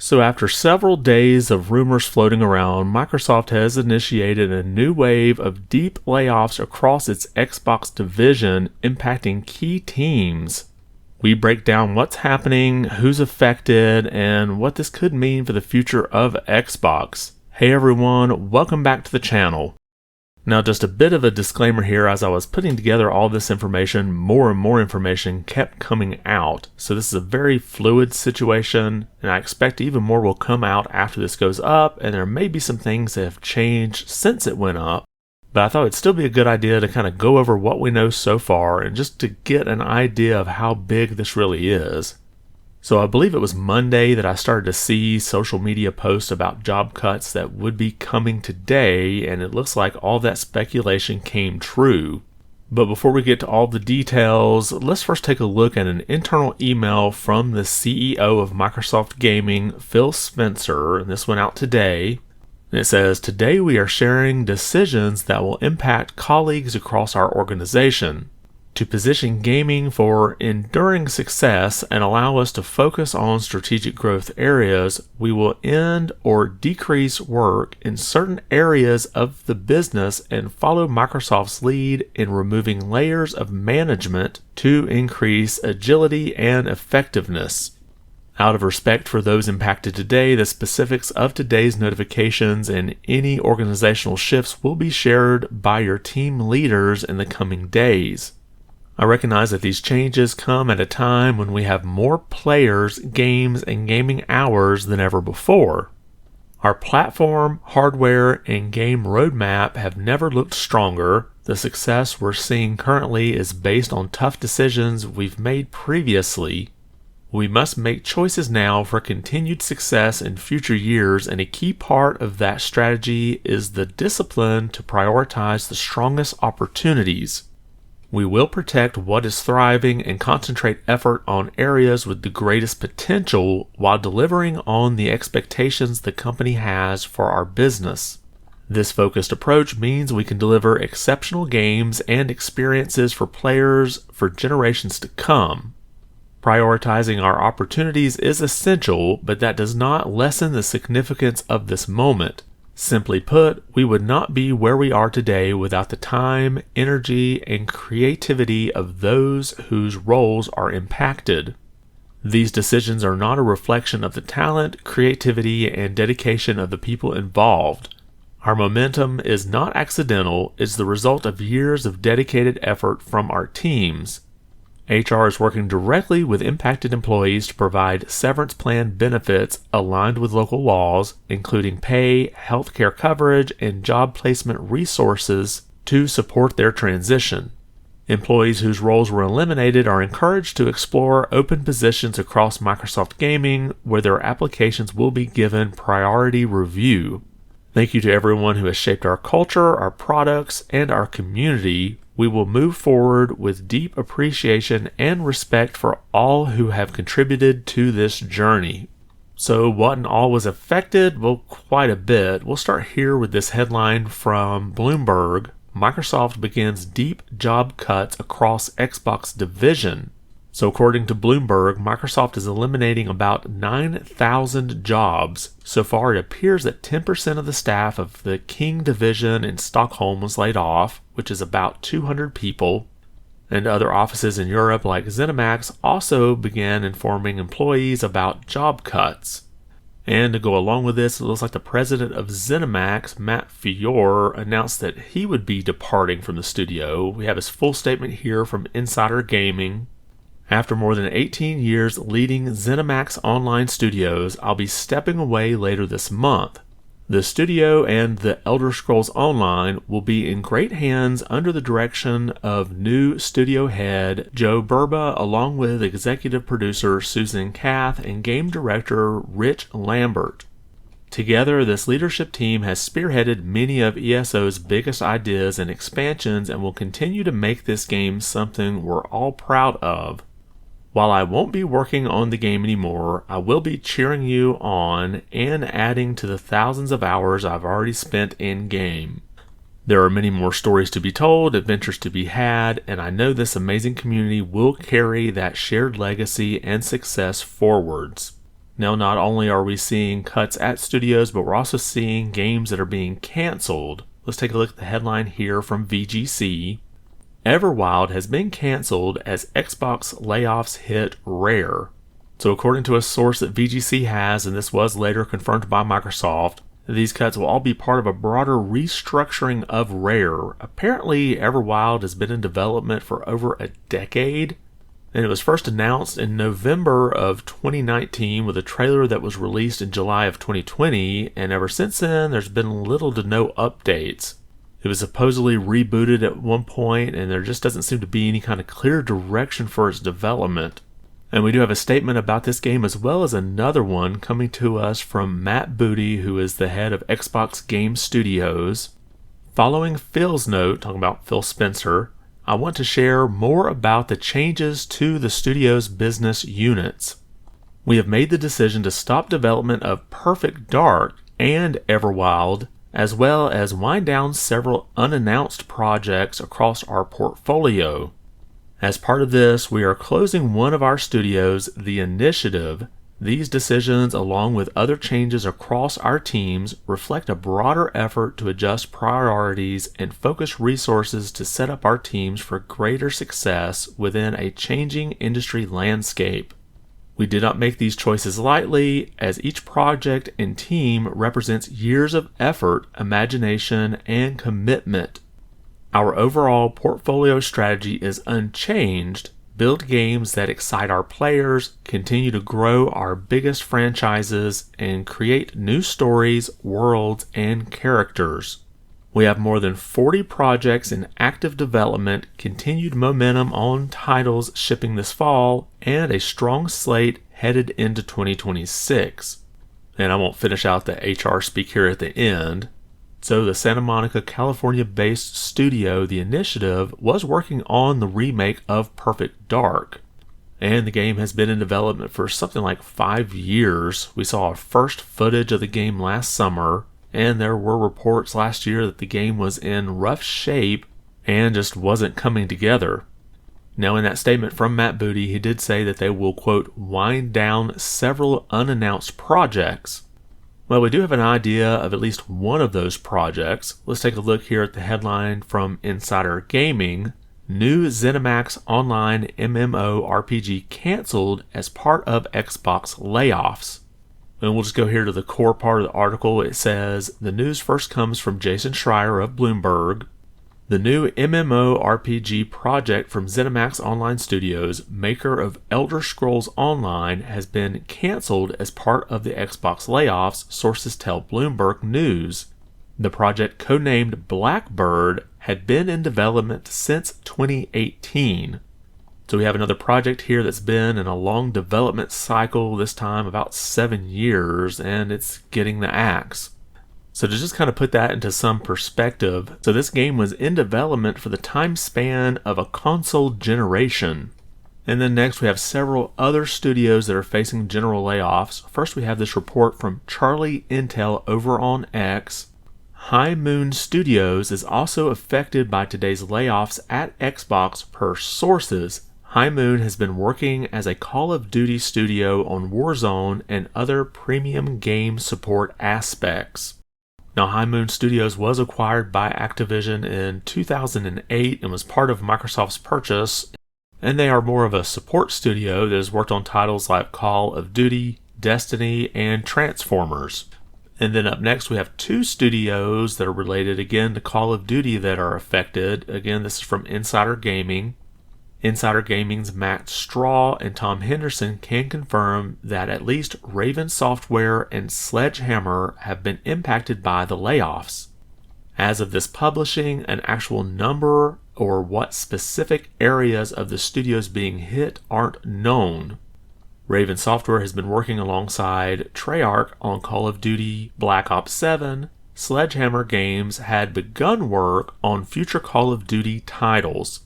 So after several days of rumors floating around, Microsoft has initiated a new wave of deep layoffs across its Xbox division, impacting key teams. We break down what's happening, who's affected, and what this could mean for the future of Xbox. Hey everyone, welcome back to the channel. Now just a bit of a disclaimer here, as I was putting together all this information, more and more information kept coming out. So this is a very fluid situation, and I expect even more will come out after this goes up, and there may be some things that have changed since it went up. But I thought it'd still be a good idea to kind of go over what we know so far, and just to get an idea of how big this really is. So I believe it was Monday that I started to see social media posts about job cuts that would be coming today, and it looks like all that speculation came true. But before we get to all the details, let's first take a look at an internal email from the CEO of Microsoft Gaming, Phil Spencer, and this went out today. And it says, "Today we are sharing decisions that will impact colleagues across our organization. To position gaming for enduring success and allow us to focus on strategic growth areas, we will end or decrease work in certain areas of the business and follow Microsoft's lead in removing layers of management to increase agility and effectiveness. Out of respect for those impacted today, the specifics of today's notifications and any organizational shifts will be shared by your team leaders in the coming days. I recognize that these changes come at a time when we have more players, games, and gaming hours than ever before. Our platform, hardware, and game roadmap have never looked stronger. The success we're seeing currently is based on tough decisions we've made previously. We must make choices now for continued success in future years, and a key part of that strategy is the discipline to prioritize the strongest opportunities. We will protect what is thriving and concentrate effort on areas with the greatest potential while delivering on the expectations the company has for our business. This focused approach means we can deliver exceptional games and experiences for players for generations to come. Prioritizing our opportunities is essential, but that does not lessen the significance of this moment. Simply put, we would not be where we are today without the time, energy, and creativity of those whose roles are impacted. These decisions are not a reflection of the talent, creativity, and dedication of the people involved. Our momentum is not accidental, it's the result of years of dedicated effort from our teams. HR is working directly with impacted employees to provide severance plan benefits aligned with local laws, including pay, healthcare coverage, and job placement resources to support their transition. Employees whose roles were eliminated are encouraged to explore open positions across Microsoft Gaming, where their applications will be given priority review. Thank you to everyone who has shaped our culture, our products, and our community. We will move forward with deep appreciation and respect for all who have contributed to this journey." So what and all was affected? Well, quite a bit. We'll start here with this headline from Bloomberg. Microsoft begins deep job cuts across Xbox division. So according to Bloomberg, Microsoft is eliminating about 9,000 jobs. So far, it appears that 10% of the staff of the King division in Stockholm was laid off, which is about 200 people. And other offices in Europe like ZeniMax also began informing employees about job cuts. And to go along with this, it looks like the president of ZeniMax, Matt Fior, announced that he would be departing from the studio. We have his full statement here from Insider Gaming. "After more than 18 years leading ZeniMax Online Studios, I'll be stepping away later this month. The studio and The Elder Scrolls Online will be in great hands under the direction of new studio head Joe Burba, along with executive producer Susan Kath and game director Rich Lambert. Together, this leadership team has spearheaded many of ESO's biggest ideas and expansions and will continue to make this game something we're all proud of. While I won't be working on the game anymore, I will be cheering you on and adding to the thousands of hours I've already spent in-game. There are many more stories to be told, adventures to be had, and I know this amazing community will carry that shared legacy and success forwards." Now, not only are we seeing cuts at studios, but we're also seeing games that are being canceled. Let's take a look at the headline here from VGC. Everwild has been canceled as Xbox layoffs hit Rare. So according to a source that VGC has, and this was later confirmed by Microsoft, these cuts will all be part of a broader restructuring of Rare. Apparently, Everwild has been in development for over a decade, and it was first announced in November of 2019 with a trailer that was released in July of 2020, and ever since then, there's been little to no updates. It was supposedly rebooted at one point, and there just doesn't seem to be any kind of clear direction for its development. And we do have a statement about this game as well as another one coming to us from Matt Booty, who is the head of Xbox Game Studios. Following Phil's note, talking about Phil Spencer, I want to share more about the changes to the studio's business units. We have made the decision to stop development of Perfect Dark and Everwild, as well as wind down several unannounced projects across our portfolio. As part of this, we are closing one of our studios, The Initiative. These decisions, along with other changes across our teams, reflect a broader effort to adjust priorities and focus resources to set up our teams for greater success within a changing industry landscape. We did not make these choices lightly, as each project and team represents years of effort, imagination, and commitment. Our overall portfolio strategy is unchanged: build games that excite our players, continue to grow our biggest franchises, and create new stories, worlds, and characters. We have more than 40 projects in active development, continued momentum on titles shipping this fall, and a strong slate headed into 2026. And I won't finish out the HR speak here at the end. So the Santa Monica, California-based studio, The Initiative, was working on the remake of Perfect Dark. And the game has been in development for something like 5 years. We saw our first footage of the game last summer, and there were reports last year that the game was in rough shape and just wasn't coming together. Now, in that statement from Matt Booty, he did say that they will, quote, wind down several unannounced projects. Well, we do have an idea of at least one of those projects. Let's take a look here at the headline from Insider Gaming. New ZeniMax online MMORPG canceled as part of Xbox layoffs. And we'll just go here to the core part of the article. It says, the news first comes from Jason Schreier of Bloomberg. The new MMORPG project from ZeniMax Online Studios, maker of Elder Scrolls Online, has been canceled as part of the Xbox layoffs, sources tell Bloomberg News. The project, codenamed Blackbird, had been in development since 2018. So we have another project here that's been in a long development cycle, this time about 7 years, and it's getting the axe. So to just kind of put that into some perspective, so this game was in development for the time span of a console generation. And then next we have several other studios that are facing general layoffs. First we have this report from Charlie Intel over on X. High Moon Studios is also affected by today's layoffs at Xbox per sources. High Moon has been working as a Call of Duty studio on Warzone and other premium game support aspects. Now, High Moon Studios was acquired by Activision in 2008 and was part of Microsoft's purchase, and they are more of a support studio that has worked on titles like Call of Duty, Destiny, and Transformers. And then up next we have 2 studios that are related again to Call of Duty that are affected. Again, this is from Insider Gaming. Insider Gaming's Matt Straw and Tom Henderson can confirm that at least Raven Software and Sledgehammer have been impacted by the layoffs. As of this publishing, an actual number or what specific areas of the studios being hit aren't known. Raven Software has been working alongside Treyarch on Call of Duty Black Ops 7. Sledgehammer Games had begun work on future Call of Duty titles.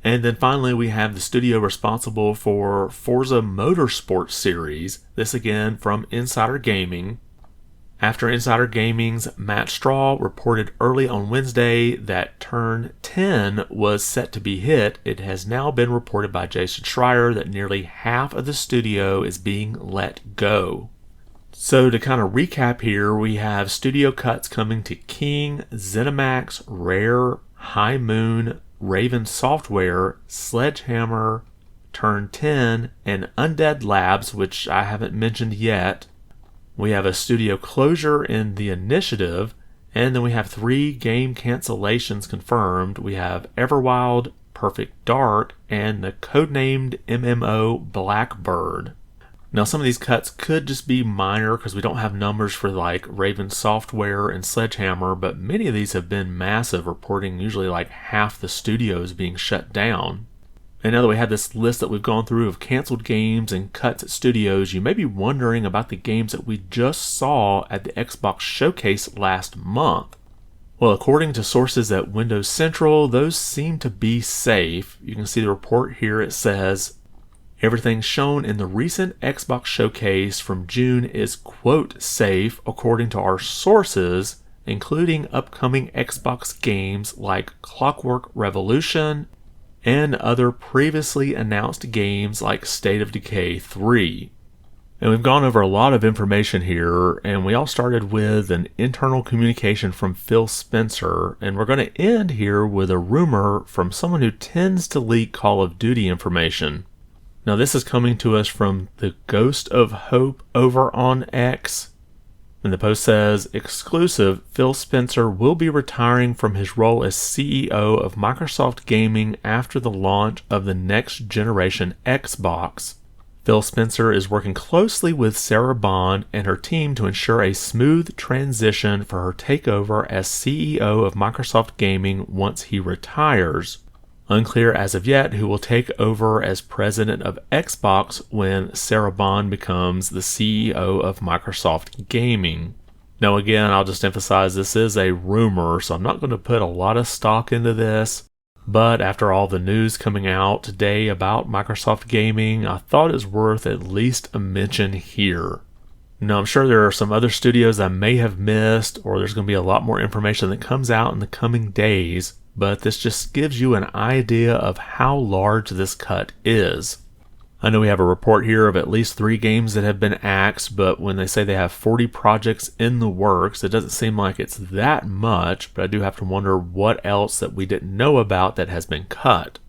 And then finally we have the studio responsible for Forza Motorsport series, this again from Insider Gaming. After Insider Gaming's Matt Straw reported early on Wednesday that Turn 10 was set to be hit, it has now been reported by Jason Schreier that nearly half of the studio is being let go. So to kind of recap here, we have studio cuts coming to King, ZeniMax, Rare, High Moon, Raven Software, Sledgehammer, Turn 10, and Undead Labs, which I haven't mentioned yet. We have a studio closure in The Initiative, and then we have 3 game cancellations confirmed. We have Everwild, Perfect Dark, and the codenamed MMO Blackbird. Now some of these cuts could just be minor because we don't have numbers for like Raven Software and Sledgehammer, but many of these have been massive, reporting usually like half the studios being shut down. And now that we have this list that we've gone through of canceled games and cuts at studios, you may be wondering about the games that we just saw at the Xbox Showcase last month. Well, according to sources at Windows Central, those seem to be safe. You can see the report here. It says, everything shown in the recent Xbox Showcase from June is, quote, safe according to our sources, including upcoming Xbox games like Clockwork Revolution and other previously announced games like State of Decay 3. And we've gone over a lot of information here, and we all started with an internal communication from Phil Spencer, and we're going to end here with a rumor from someone who tends to leak Call of Duty information. Now this is coming to us from the Ghost of Hope over on X. And the post says, exclusive, Phil Spencer will be retiring from his role as CEO of Microsoft Gaming after the launch of the next generation Xbox. Phil Spencer is working closely with Sarah Bond and her team to ensure a smooth transition for her takeover as CEO of Microsoft Gaming once he retires. Unclear as of yet who will take over as president of Xbox when Sarah Bond becomes the CEO of Microsoft Gaming. Now again, I'll just emphasize this is a rumor, so I'm not going to put a lot of stock into this. But after all the news coming out today about Microsoft Gaming, I thought it was worth at least a mention here. Now I'm sure there are some other studios I may have missed, or there's going to be a lot more information that comes out in the coming days. But this just gives you an idea of how large this cut is. I know we have a report here of at least 3 games that have been axed, but when they say they have 40 projects in the works, it doesn't seem like it's that much, but I do have to wonder what else that we didn't know about that has been cut.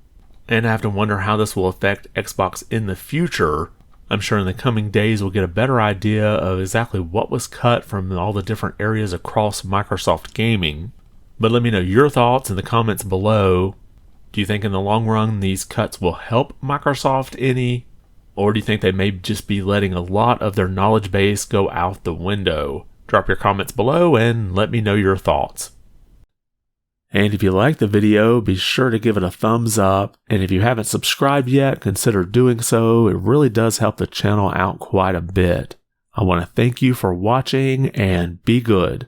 And I have to wonder how this will affect Xbox in the future. I'm sure in the coming days we'll get a better idea of exactly what was cut from all the different areas across Microsoft Gaming. But let me know your thoughts in the comments below. Do you think in the long run these cuts will help Microsoft any? Or do you think they may just be letting a lot of their knowledge base go out the window? Drop your comments below and let me know your thoughts. And if you liked the video, be sure to give it a thumbs up. And if you haven't subscribed yet, consider doing so. It really does help the channel out quite a bit. I want to thank you for watching and be good.